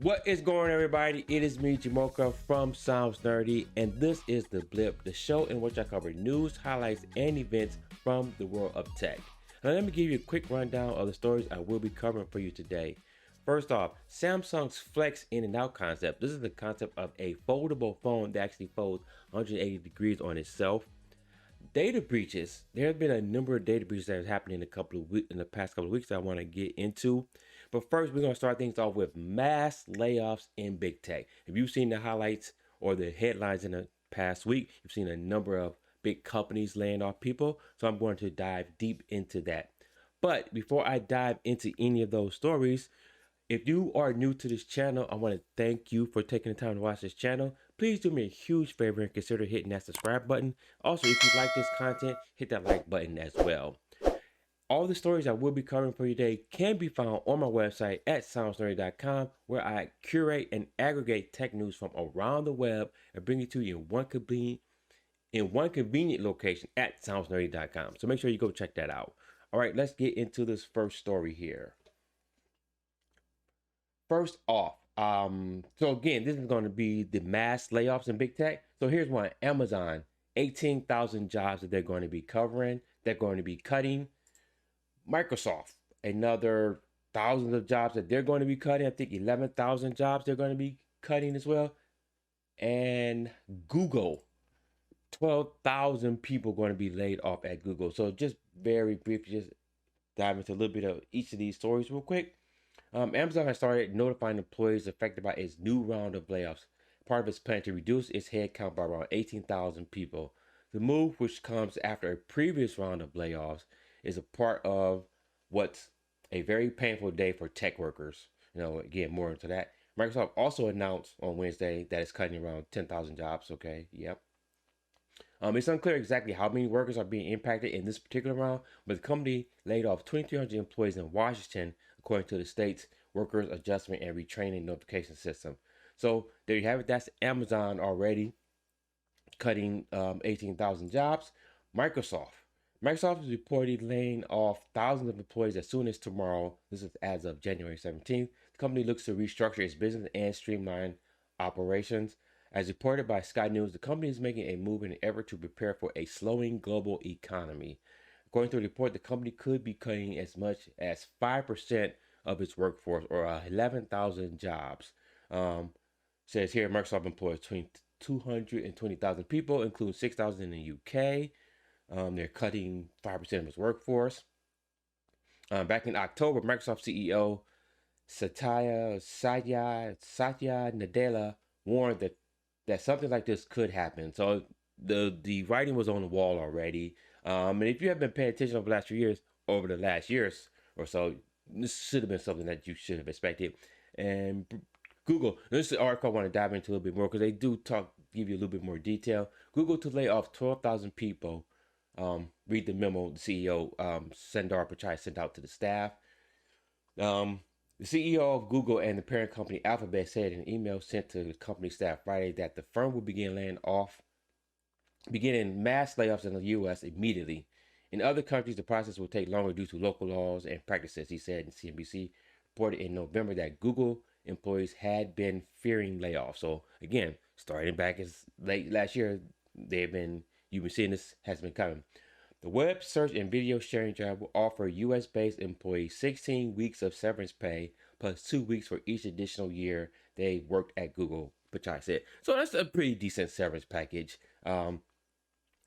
What is going on, everybody? It is me, Jamoka from Sounds Nerdy, and this is The Blip, the show in which I cover news, highlights, and events from the world of tech. Now, let me give you a quick rundown of the stories I will be covering for you today. First off, Samsung's Flex In and Out concept. This is the concept of a foldable phone that actually folds 180 degrees on itself. Data breaches. There have been a number of data breaches that have happened in the past couple of weeks that I want to get into. But first, we're going to start things off with mass layoffs in big tech. If you've seen the highlights or the headlines in the past week, you've seen a number of big companies laying off people. So I'm going to dive deep into that. But before I dive into any of those stories, if you are new to this channel, I want to thank you for taking the time to watch this channel. Please do me a huge favor and consider hitting that subscribe button. Also, if you like this content, hit that like button as well. All the stories I will be covering for you today can be found on my website at soundsnerdy.com, where I curate and aggregate tech news from around the web and bring it to you in one convenient location at soundsnerdy.com. So make sure you go check that out. All right, let's get into this first story here. First off, so again, this is going to be the mass layoffs in big tech. So here's one: Amazon, 18,000 jobs that they're going to be covering, they're going to be cutting. Microsoft, another thousands of jobs that they're going to be cutting. I think 11,000 jobs they're going to be cutting as well. And Google, 12,000 people going to be laid off at Google. So just very briefly, just dive into a little bit of each of these stories real quick. Amazon has started notifying employees affected by its new round of layoffs, part of its plan to reduce its headcount by around 18,000 people. The move, which comes after a previous round of layoffs, is a part of what's a very painful day for tech workers. Again, more into that. Microsoft also announced on Wednesday that it's cutting around 10,000 jobs. Okay, yep. It's unclear exactly how many workers are being impacted in this particular round, but the company laid off 2,300 employees in Washington, according to the state's Workers Adjustment and Retraining Notification System. So there you have it. That's Amazon already cutting 18,000 jobs. Microsoft is reportedly laying off thousands of employees as soon as tomorrow. This is as of January 17th. The company looks to restructure its business and streamline operations. As reported by Sky News, the company is making a move in an effort to prepare for a slowing global economy. According to the report, the company could be cutting as much as 5% of its workforce, or 11,000 jobs. Says here, Microsoft employs between 220,000 people, including 6,000 in the UK. They're cutting 5% of its workforce. Back in October, Microsoft CEO Satya Nadella warned that something like this could happen. So the writing was on the wall already. And if you have been paying attention over the last years or so, this should have been something that you should have expected. And Google, this is an article I want to dive into a little bit more because they do give you a little bit more detail. Google to lay off 12,000 people. Read the memo the CEO Sundar Pichai sent out to the staff. The CEO of Google and the parent company Alphabet said in an email sent to the company staff Friday that the firm will beginning mass layoffs in the U.S. immediately. In other countries, the process will take longer due to local laws and practices, he said. And CNBC reported in November that Google employees had been fearing layoffs. So again, starting back as late last year, you've been seeing this has been coming. The web search and video sharing job will offer U.S.-based employees 16 weeks of severance pay plus 2 weeks for each additional year they worked at Google, Pichai said. So that's a pretty decent severance package. You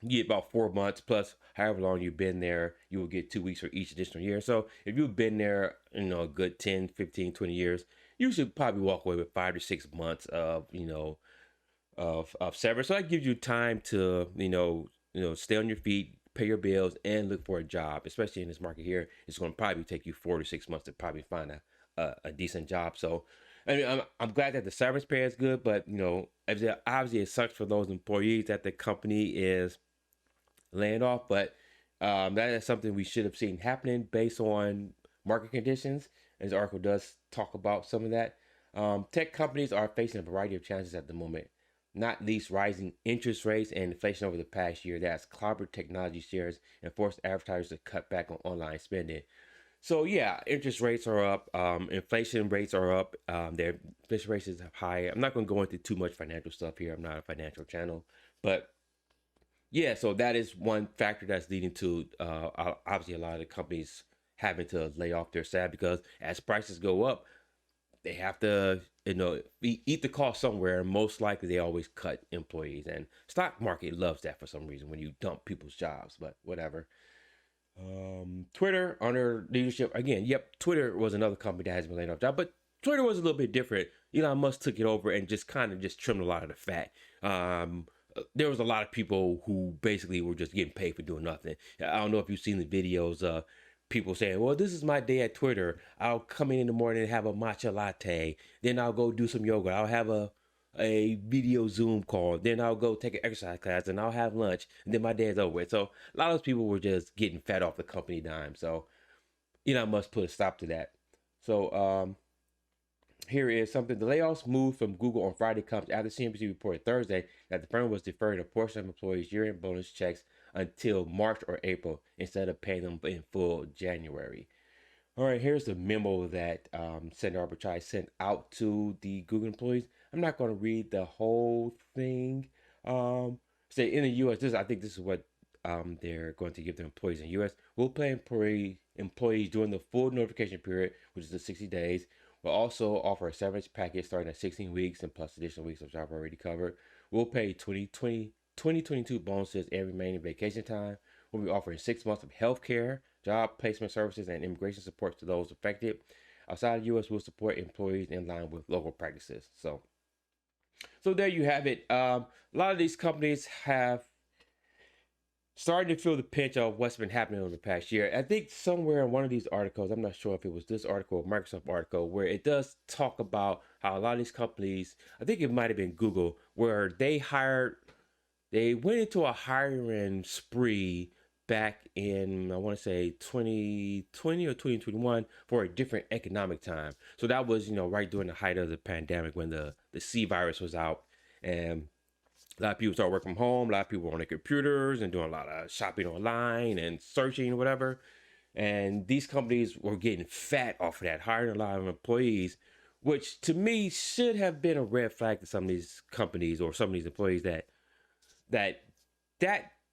get about 4 months plus however long you've been there, you will get 2 weeks for each additional year. So if you've been there, a good 10, 15, 20 years, you should probably walk away with 5 to 6 months of, of severance. So that gives you time to, stay on your feet, pay your bills, and look for a job. Especially in this market here, it's going to probably take you 4 to 6 months to probably find a decent job. So, I mean, I'm glad that the severance pay is good, but obviously it sucks for those employees that the company is laying off. But that is something we should have seen happening based on market conditions. As the article does talk about some of that. Tech companies are facing a variety of challenges at the moment, not least rising interest rates and inflation over the past year that has clobbered technology shares and forced advertisers to cut back on online spending. So yeah, interest rates are up. Inflation rates are up. Their inflation rates is high. I'm not going to go into too much financial stuff here. I'm not a financial channel, but yeah. So that is one factor that's leading to obviously a lot of the companies having to lay off their staff because as prices go up, they have to eat the cost somewhere. Most likely, they always cut employees, and stock market loves that for some reason when you dump people's jobs. But whatever. Twitter under leadership again. Yep, Twitter was another company that has been laying off jobs, but Twitter was a little bit different. Elon Musk took it over and just kind of just trimmed a lot of the fat. There was a lot of people who basically were just getting paid for doing nothing. I don't know if you've seen the videos of people saying, "Well, this is my day at Twitter. I'll come in the morning and have a matcha latte. Then I'll go do some yoga. I'll have a video Zoom call. Then I'll go take an exercise class and I'll have lunch. And then my day is over with." So a lot of those people were just getting fat off the company dime. So Elon Musk put a stop to that. So here is something. The layoffs moved from Google on Friday comes after CNBC reported Thursday that the firm was deferring a portion of employees' year-end bonus checks until March or April instead of paying them in full January. All right, here's the memo that Senator Arbitrai sent out to the Google employees. I'm not going to read the whole thing. Say in the U.S., I think this is what they're going to give their employees in the U.S. We'll pay employees during the full notification period, which is the 60 days. We'll also offer a severance package starting at 16 weeks and plus additional weeks, which I've already covered. We'll pay 2022 bonuses and remaining vacation time. We'll be offering 6 months of health care, job placement services, and immigration support to those affected. Outside the U.S., we'll support employees in line with local practices. So there you have it. A lot of these companies have started to feel the pinch of what's been happening over the past year. I think somewhere in one of these articles, I'm not sure if it was this article or Microsoft article, where it does talk about how a lot of these companies, I think it might have been Google, where they went into a hiring spree back in, I want to say 2020 or 2021 for a different economic time. So that was, right during the height of the pandemic when the C virus was out and a lot of people started working from home. A lot of people were on their computers and doing a lot of shopping online and searching or whatever. And these companies were getting fat off of that, hiring a lot of employees, which to me should have been a red flag to some of these companies or some of these employees that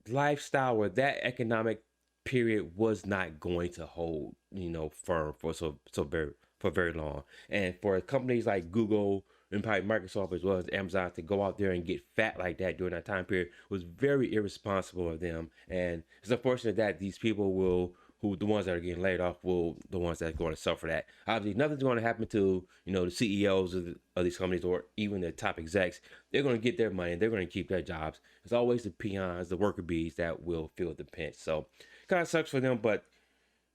lifestyle or that economic period was not going to hold, firm for very long. And for companies like Google and probably Microsoft as well as Amazon to go out there and get fat like that during that time period was very irresponsible of them. And it's unfortunate that these people the ones that are getting laid off the ones that are going to suffer that. Obviously, nothing's going to happen to, the CEOs of these companies or even the top execs. They're going to get their money. They're going to keep their jobs. It's always the peons, the worker bees that will feel the pinch. So kind of sucks for them, but,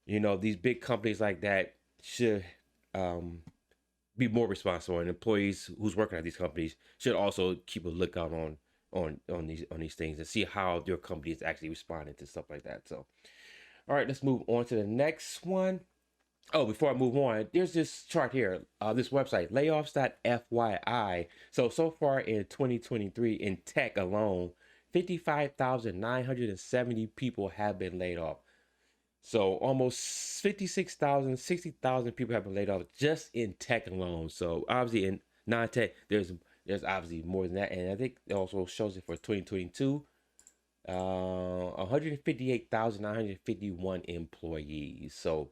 these big companies like that should be more responsible, and employees who's working at these companies should also keep a lookout on these things and see how their company is actually responding to stuff like that. So, all right, let's move on to the next one. Oh, before I move on, there's this chart here, this website, layoffs.fyi. So far in 2023 in tech alone, 55,970 people have been laid off. So almost 56,000, 60,000 people have been laid off just in tech alone. So obviously in non-tech, there's obviously more than that. And I think it also shows it for 2022, 158,951 employees. So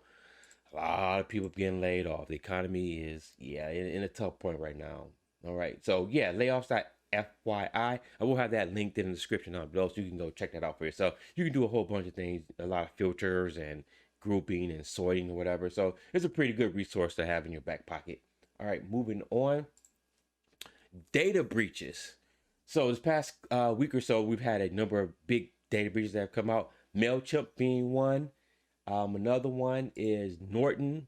a lot of people getting laid off. The economy is, in a tough point right now. All right. So yeah, layoffs.fyi. I will have that linked in the description down below, so you can go check that out for yourself. You can do a whole bunch of things, a lot of filters and grouping and sorting or whatever. So it's a pretty good resource to have in your back pocket. All right, moving on. Data breaches. So this past week or so, we've had a number of big data breaches that have come out. Mailchimp being one. Another one is Norton,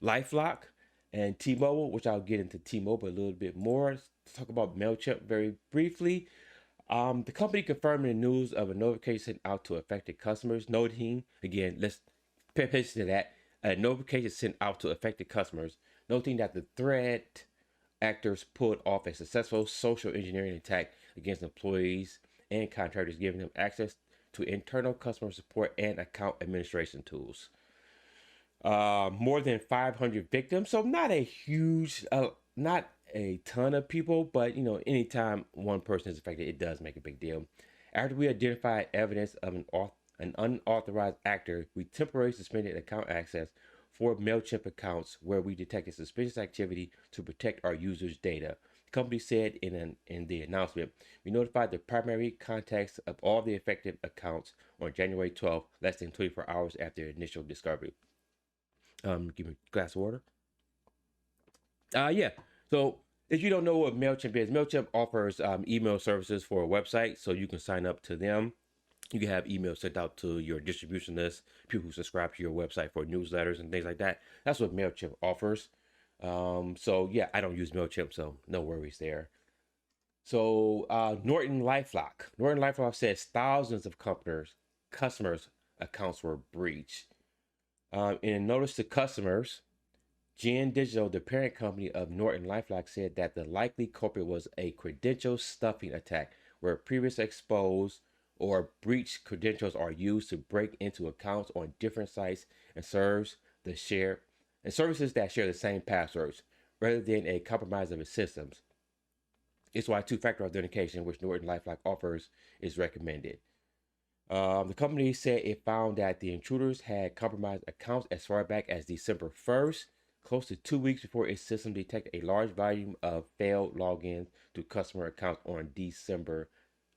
Lifelock, and T-Mobile, which I'll get into T-Mobile a little bit more. Let's talk about Mailchimp very briefly. The company confirmed in the news of a notification sent out to affected customers, noting, again, let's pay attention to that, a notification sent out to affected customers, noting that the threat actors pulled off a successful social engineering attack against employees and contractors, giving them access to internal customer support and account administration tools. More than 500 victims. So not a huge, not a ton of people, but anytime one person is affected, it does make a big deal. After we identified evidence of an unauthorized actor, we temporarily suspended account access for Mailchimp accounts where we detected suspicious activity to protect our users' data. The company said in the announcement, we notified the primary contacts of all the affected accounts on January 12th, less than 24 hours after initial discovery. Give me a glass of water. Yeah. So if you don't know what Mailchimp is, Mailchimp offers email services for a website, so you can sign up to them. You can have emails sent out to your distribution list, people who subscribe to your website for newsletters and things like that. That's what Mailchimp offers. So yeah, I don't use Mailchimp, so no worries there. So Norton Lifelock. Norton Lifelock says thousands of customers accounts were breached. In notice to customers, Gen Digital, the parent company of Norton LifeLock, said that the likely culprit was a credential stuffing attack, where previous exposed or breached credentials are used to break into accounts on different sites and services that share the same passwords, rather than a compromise of its systems. It's why two-factor authentication, which Norton LifeLock offers, is recommended. The company said it found that the intruders had compromised accounts as far back as December 1st, close to 2 weeks before its system detected a large volume of failed logins to customer accounts on December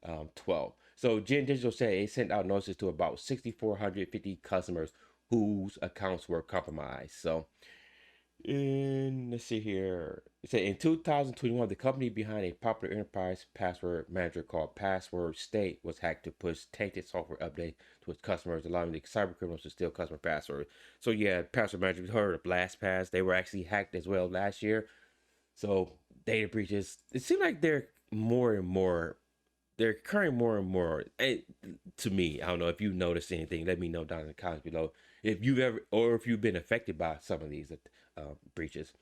12th. So Gen Digital said it sent out notices to about 6,450 customers whose accounts were compromised. So let's see here. It said in 2021, the company behind a popular enterprise password manager called Password State was hacked to push tainted software updates to its customers, allowing the cyber criminals to steal customer passwords. So yeah, Password Manager, we heard of LastPass. They were actually hacked as well last year. So data breaches, it seems like they're more and more, they're occurring more and more. To me, I don't know if you noticed anything. Let me know down in the comments below if you've ever, or if you've been affected by some of these breaches.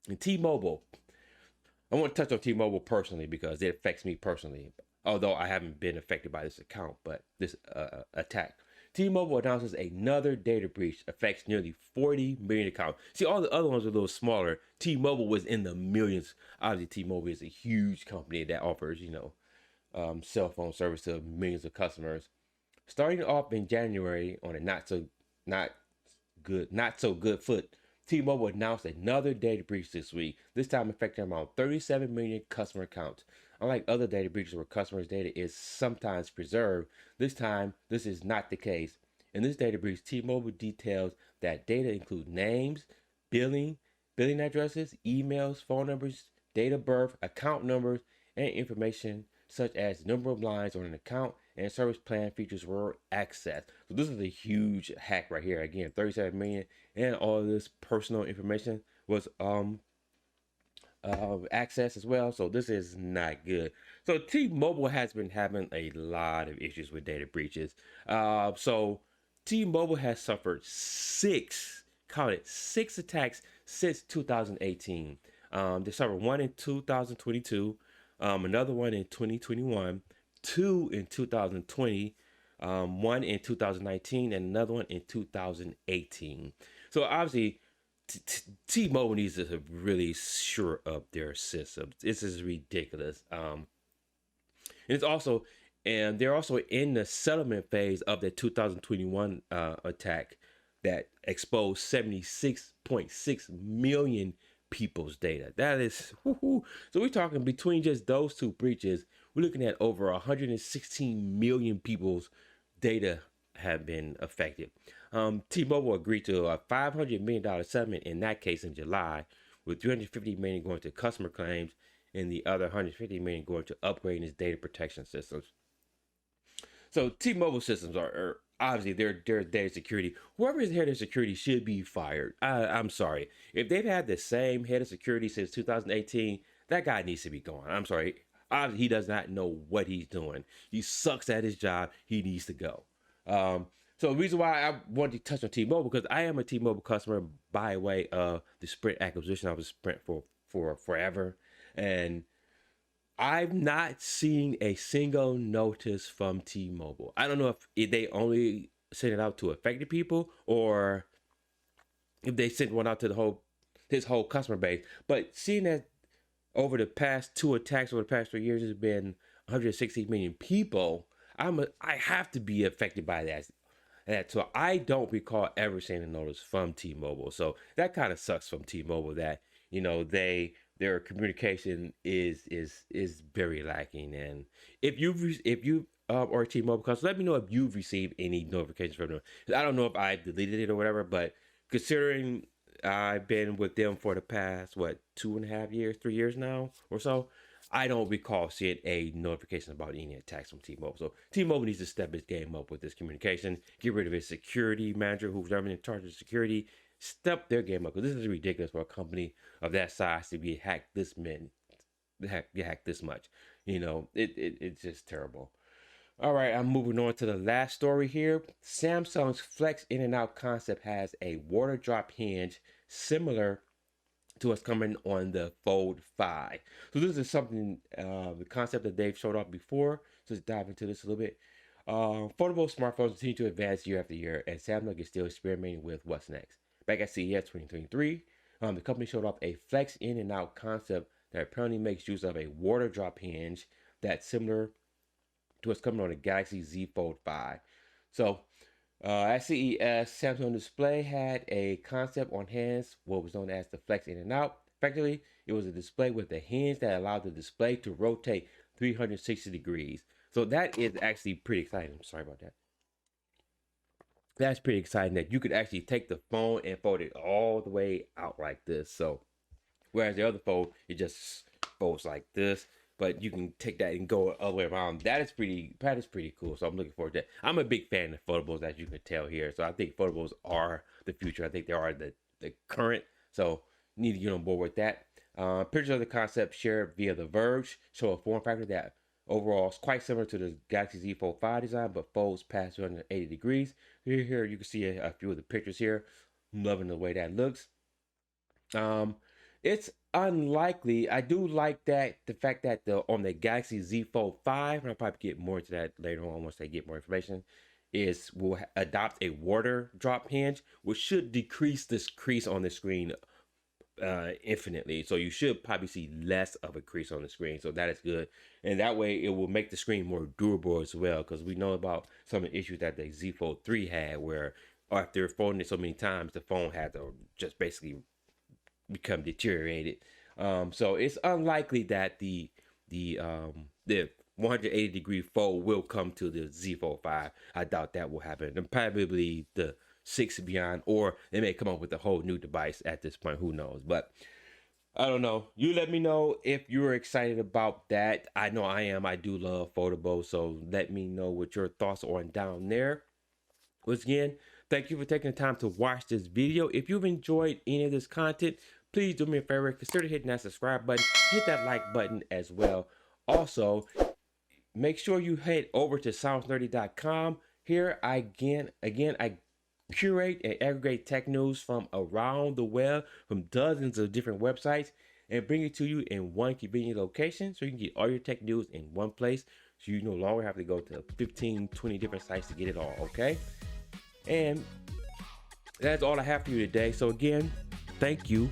And T-Mobile, I want to touch on T-Mobile personally because it affects me personally. Although I haven't been affected by this account, but this attack. T-Mobile announces another data breach affects nearly 40 million accounts. See, all the other ones are a little smaller. T-Mobile was in the millions. Obviously, T-Mobile is a huge company that offers, cell phone service to millions of customers. Starting off in January on a not so good foot, T-Mobile announced another data breach this week, this time affecting around 37 million customer accounts. Unlike other data breaches where customers' data is sometimes preserved, this time this is not the case. In this data breach, T-Mobile details that data include names, billing, billing addresses, emails, phone numbers, date of birth, account numbers, and information such as number of lines on an account and service plan features were accessed. So this is a huge hack right here. Again, 37 million and all of this personal information was accessed as well. So this is not good. So T-Mobile has been having a lot of issues with data breaches. So T-Mobile has suffered call it six attacks since 2018. They suffered one in 2022, another one in 2021, two in 2020, one in 2019, and another one in 2018. So obviously, T-Mobile needs to really shore up their systems. This is ridiculous. And it's also, and they're also in the settlement phase of the 2021 attack that exposed 76.6 million people's data. That is, whoo-hoo. So we're talking between just those two breaches, we're looking at over 116 million people's data have been affected. T-Mobile agreed to a $500 million settlement in that case in July, with $350 million going to customer claims and the other $150 million going to upgrading its data protection systems. So T-Mobile systems are obviously their data security. Whoever is head of security should be fired. I'm sorry. If they've had the same head of security since 2018, that guy needs to be gone. I'm sorry. Obviously, he does not know what he's doing. He sucks at his job. He needs to go. So the reason why I wanted to touch on T-Mobile, because I am a T-Mobile customer by way of the Sprint acquisition. I was Sprint for forever. And I've not seen a single notice from T-Mobile. I don't know if they only send it out to affected people or if they sent one out to his whole customer base. But seeing that over the past 2 attacks over the past 3 years, there's been 160 million people. I have to be affected by that. So I don't recall ever seeing a notice from T-Mobile. So that kind of sucks from T-Mobile that their communication is very lacking. And if you or T-Mobile customers, let me know if you've received any notifications from them. I don't know if I deleted it or whatever, but considering I've been with them for the past 2.5 years, 3 years now or so, I don't recall seeing a notification about any attacks from T-Mobile. So T-Mobile needs to step its game up with this communication, get rid of its security manager who's in charge of security, step their game up, because this is ridiculous for a company of that size to be hacked this much. It's just terrible. All right, I'm moving on to the last story here. Samsung's Flex In and Out concept has a water drop hinge similar to what's coming on the Fold 5. So this is something, the concept that they've showed off before. So let's dive into this a little bit. Foldable smartphones continue to advance year after year, and Samsung is still experimenting with what's next. Back at CES 2023, the company showed off a Flex In and Out concept that apparently makes use of a water drop hinge that's similar to what's coming on the Galaxy Z Fold 5. So at CES, Samsung Display had a concept on hands, what was known as the Flex In and Out. Effectively, it was a display with a hinge that allowed the display to rotate 360 degrees. So that is actually pretty exciting. I'm sorry about that. That's pretty exciting that you could actually take the phone and fold it all the way out like this. So whereas the other fold, it just folds like this. But you can take that and go all the way around. That is pretty cool. So I'm looking forward to that. I'm a big fan of foldables, as you can tell here. So I think foldables are the future. I think they are the current. So need to get on board with that. Pictures of the concept shared via The Verge show a form factor that overall is quite similar to the Galaxy Z Fold 5 design, but folds past 280 degrees. Here you can see a few of the pictures here. I'm loving the way that looks. It's unlikely. I do like the fact that on the Galaxy Z Fold 5, and I'll probably get more into that later on once I get more information, will adopt a water drop hinge, which should decrease this crease on the screen infinitely. So you should probably see less of a crease on the screen. So that is good. And that way it will make the screen more durable as well, because we know about some of the issues that the Z Fold 3 had, where after folding it so many times, the phone had to just basically become deteriorated. So it's unlikely that the 180 degree fold will come to the Z Fold 5. I doubt that will happen. And probably the 6 beyond, or they may come up with a whole new device at this point. Who knows? But I don't know. You let me know if you're excited about that. I know I am. I do love foldables. So let me know what your thoughts are down there. Once again, thank you for taking the time to watch this video. If you've enjoyed any of this content, please do me a favor, consider hitting that subscribe button, hit that like button as well. Also, make sure you head over to soundsnerdy.com. Here, I curate and aggregate tech news from around the web, from dozens of different websites, and bring it to you in one convenient location so you can get all your tech news in one place, so you no longer have to go to 15, 20 different sites to get it all, okay? And that's all I have for you today. So again, thank you.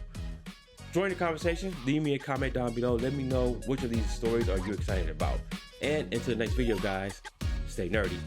Join the conversation. Leave me a comment down below. Let me know which of these stories are you excited about. And until the next video, guys, stay nerdy.